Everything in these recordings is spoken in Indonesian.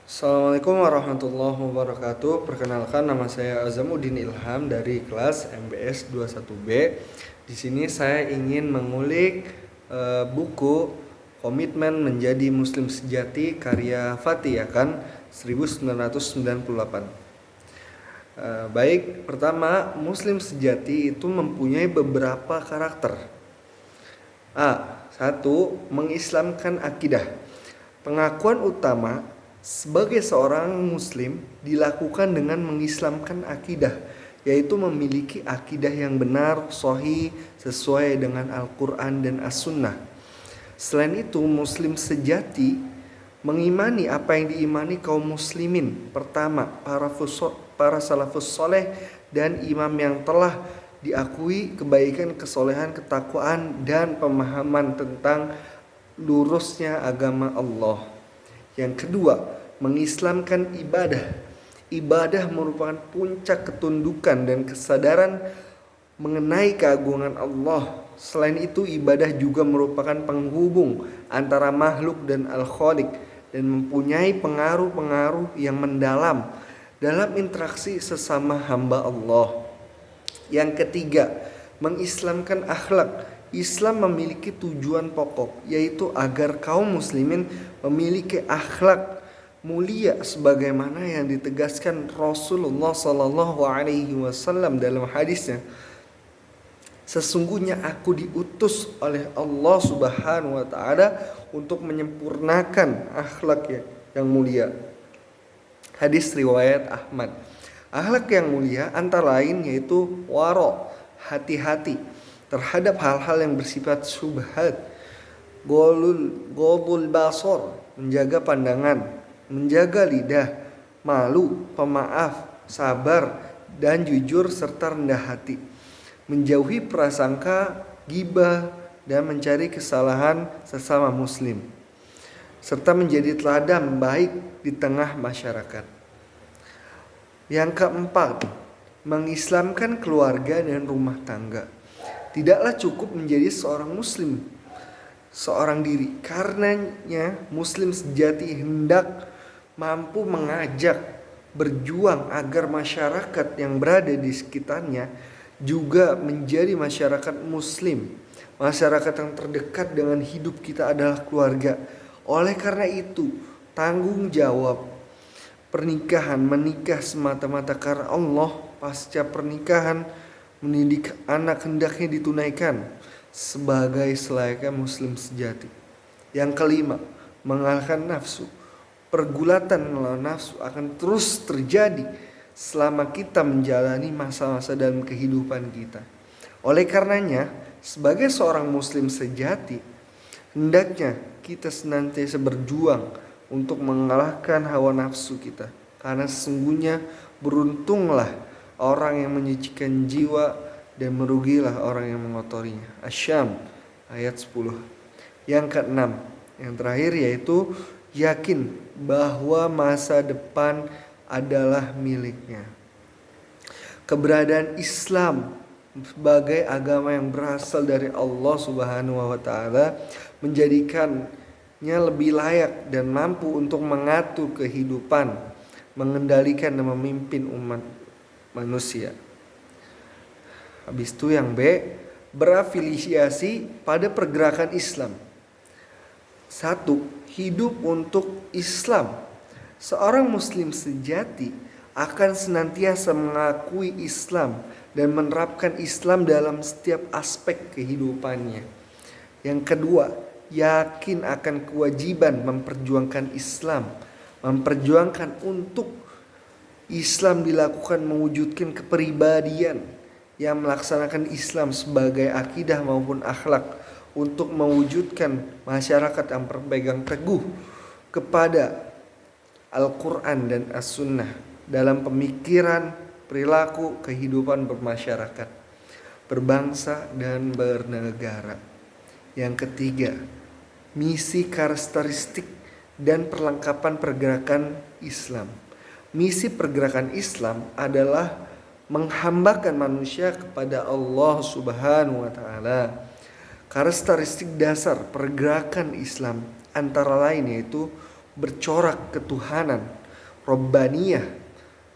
Assalamualaikum warahmatullahi wabarakatuh. Perkenalkan, nama saya Azamuddin Ilham dari kelas MBS 21B. Di sini saya ingin mengulik buku Komitmen Menjadi Muslim Sejati karya Fatih Akan 1998. Baik, pertama, Muslim sejati itu mempunyai beberapa karakter. Satu, mengislamkan akidah. Pengakuan utama sebagai seorang muslim dilakukan dengan mengislamkan akidah, yaitu memiliki akidah yang benar, sahih, sesuai dengan Al-Quran dan As-Sunnah. Selain itu, muslim sejati mengimani apa yang diimani kaum muslimin. Pertama, para salafus soleh dan imam yang telah diakui kebaikan, kesolehan, ketakwaan, dan pemahaman tentang lurusnya agama Allah. Yang kedua, mengislamkan ibadah. Ibadah merupakan puncak ketundukan dan kesadaran mengenai keagungan Allah. Selain itu, ibadah juga merupakan penghubung antara makhluk dan Al-Khaliq dan mempunyai pengaruh-pengaruh yang mendalam dalam interaksi sesama hamba Allah. Yang ketiga, mengislamkan akhlak. Islam memiliki tujuan pokok, yaitu agar kaum muslimin memiliki akhlak mulia sebagaimana yang ditegaskan Rasulullah SAW dalam hadisnya. Sesungguhnya aku diutus oleh Allah Subhanahu wa taala untuk menyempurnakan akhlak yang mulia. Hadis riwayat Ahmad. Akhlak yang mulia antara lain yaitu waro, hati-hati terhadap hal-hal yang bersifat syubhat, golul basor, menjaga pandangan, menjaga lidah, malu, pemaaf, sabar, dan jujur serta rendah hati, menjauhi prasangka, ghibah, dan mencari kesalahan sesama muslim, serta menjadi teladan baik di tengah masyarakat. Yang keempat, mengislamkan keluarga dan rumah tangga. Tidaklah cukup menjadi seorang muslim seorang diri. Karenanya muslim sejati hendak mampu mengajak, berjuang agar masyarakat yang berada di sekitarnya juga menjadi masyarakat muslim. Masyarakat yang terdekat dengan hidup kita adalah keluarga. Oleh karena itu, tanggung jawab pernikahan, menikah semata-mata karena Allah, pasca pernikahan mendidik anak hendaknya ditunaikan sebagai selayaknya muslim sejati. Yang kelima, mengalahkan nafsu. Pergulatan melawan nafsu akan terus terjadi selama kita menjalani masa-masa dalam kehidupan kita. Oleh karenanya, sebagai seorang muslim sejati, hendaknya kita senantiasa berjuang untuk mengalahkan hawa nafsu kita. Karena sesungguhnya beruntunglah orang yang menyucikan jiwa dan merugilah orang yang mengotorinya. Asy-Syam ayat 10. Yang keenam, yang terakhir yaitu yakin bahwa masa depan adalah miliknya. Keberadaan Islam sebagai agama yang berasal dari Allah Subhanahu wa taala menjadikannya lebih layak dan mampu untuk mengatur kehidupan, mengendalikan dan memimpin umat manusia. Habis itu yang B, berafiliasi pada pergerakan Islam. 1. Hidup untuk Islam. Seorang muslim sejati akan senantiasa mengakui Islam dan menerapkan Islam dalam setiap aspek kehidupannya. Yang kedua, yakin akan kewajiban memperjuangkan Islam, memperjuangkan untuk Islam dilakukan mewujudkan kepribadian yang melaksanakan Islam sebagai akidah maupun akhlak untuk mewujudkan masyarakat yang berpegang teguh kepada Al-Quran dan As-Sunnah dalam pemikiran, perilaku, kehidupan bermasyarakat, berbangsa, dan bernegara. Yang ketiga, misi, karakteristik, dan perlengkapan pergerakan Islam. Misi pergerakan Islam adalah menghambakan manusia kepada Allah Subhanahu wa taala. Karakteristik dasar pergerakan Islam antara lain yaitu bercorak ketuhanan, Robbaniyah,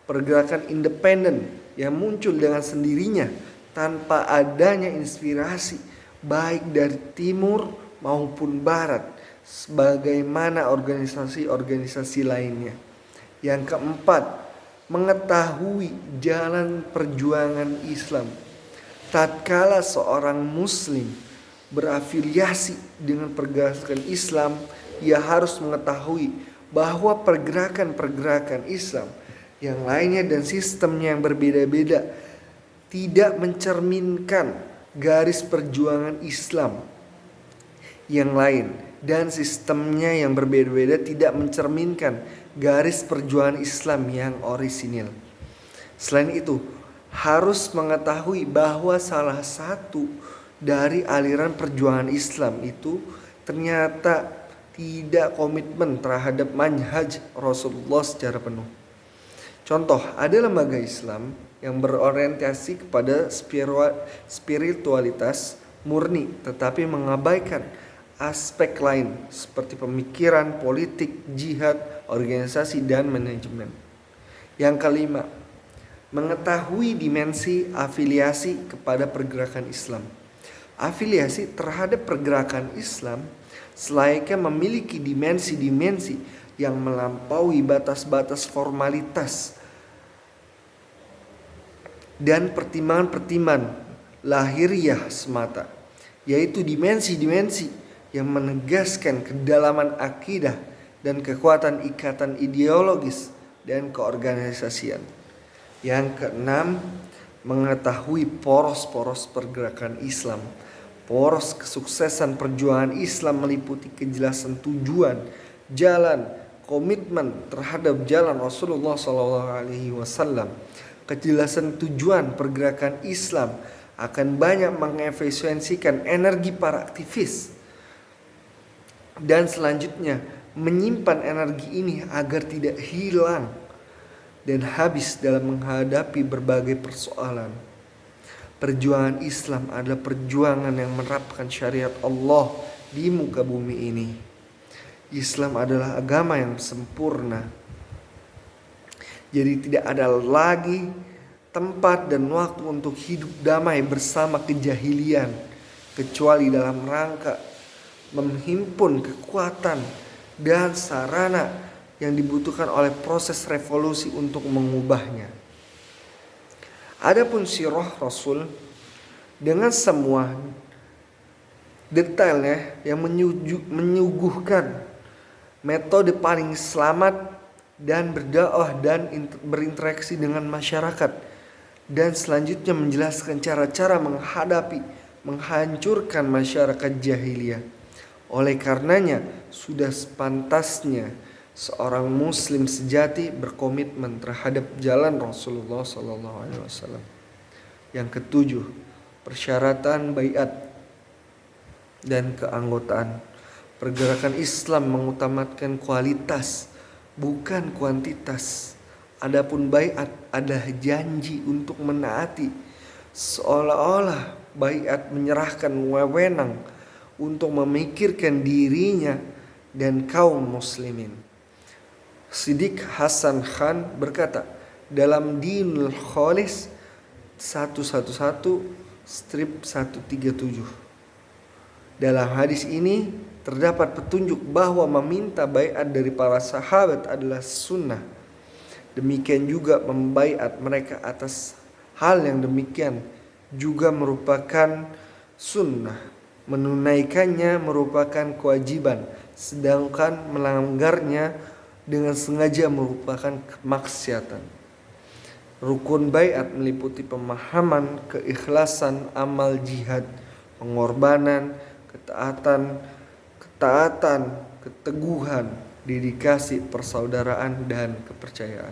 pergerakan independen yang muncul dengan sendirinya tanpa adanya inspirasi baik dari timur maupun barat sebagaimana organisasi-organisasi lainnya. Yang keempat, mengetahui jalan perjuangan Islam. Tatkala seorang muslim berafiliasi dengan pergerakan Islam, ia harus mengetahui bahwa pergerakan-pergerakan Islam yang lainnya dan sistemnya yang berbeda-beda tidak mencerminkan garis perjuangan Islam yang lain, dan sistemnya yang berbeda-beda tidak mencerminkan garis perjuangan Islam yang orisinil. Selain itu, harus mengetahui bahwa salah satu dari aliran perjuangan Islam itu ternyata tidak komitmen terhadap manhaj Rasulullah secara penuh. Contoh, ada lembaga Islam yang berorientasi kepada spiritualitas murni tetapi mengabaikan aspek lain seperti pemikiran, politik, jihad, organisasi, dan manajemen. Yang kelima, mengetahui dimensi afiliasi kepada pergerakan Islam. Afiliasi terhadap pergerakan Islam selayaknya memiliki dimensi-dimensi yang melampaui batas-batas formalitas dan pertimbangan-pertimbangan lahiriah semata, yaitu dimensi-dimensi yang menegaskan kedalaman akidah dan kekuatan ikatan ideologis dan keorganisasian. Yang keenam, mengetahui poros-poros pergerakan Islam. Poros kesuksesan perjuangan Islam meliputi kejelasan tujuan, jalan, komitmen terhadap jalan Rasulullah SAW. Kejelasan tujuan pergerakan Islam akan banyak mengefisiensikan energi para aktivis, dan selanjutnya menyimpan energi ini agar tidak hilang dan habis dalam menghadapi berbagai persoalan. Perjuangan Islam adalah perjuangan yang menerapkan syariat Allah di muka bumi ini. Islam adalah agama yang sempurna. Jadi tidak ada lagi tempat dan waktu untuk hidup damai bersama kejahilian kecuali dalam rangka menghimpun kekuatan dan sarana yang dibutuhkan oleh proses revolusi untuk mengubahnya. Adapun sirah Rasul dengan semua detailnya yang menyuguhkan metode paling selamat dan berdakwah dan berinteraksi dengan masyarakat, dan selanjutnya menjelaskan cara-cara menghancurkan masyarakat jahiliyah. Oleh karenanya sudah sepantasnya seorang muslim sejati berkomitmen terhadap jalan Rasulullah SAW. Yang ketujuh, persyaratan baiat dan keanggotaan. Pergerakan Islam mengutamakan kualitas bukan kuantitas. Adapun baiat adalah janji untuk menaati, seolah-olah baiat menyerahkan wewenang untuk memikirkan dirinya dan kaum muslimin. Siddiq Hasan Khan berkata dalam Dinul Khalis 111 strip 137. Dalam hadis ini terdapat petunjuk bahwa meminta baiat dari para sahabat adalah sunnah. Demikian juga membaiat mereka atas hal yang demikian juga merupakan sunnah. Menunaikannya merupakan kewajiban, sedangkan melanggarnya dengan sengaja merupakan kemaksiatan. Rukun baiat meliputi pemahaman, keikhlasan, amal jihad, pengorbanan, ketaatan, keteguhan, dedikasi, persaudaraan, dan kepercayaan.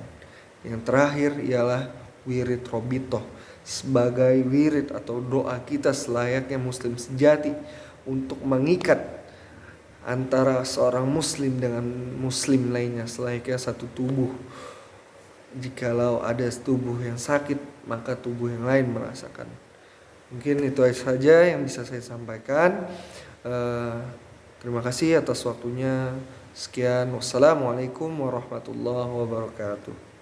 Yang terakhir ialah wirid robitoh sebagai wirid atau doa kita selayaknya muslim sejati untuk mengikat antara seorang muslim dengan muslim lainnya selayaknya satu tubuh. Jikalau ada tubuh yang sakit, maka tubuh yang lain merasakan. Mungkin itu saja yang bisa saya sampaikan. Terima kasih atas waktunya. Sekian, wassalamualaikum warahmatullahi wabarakatuh.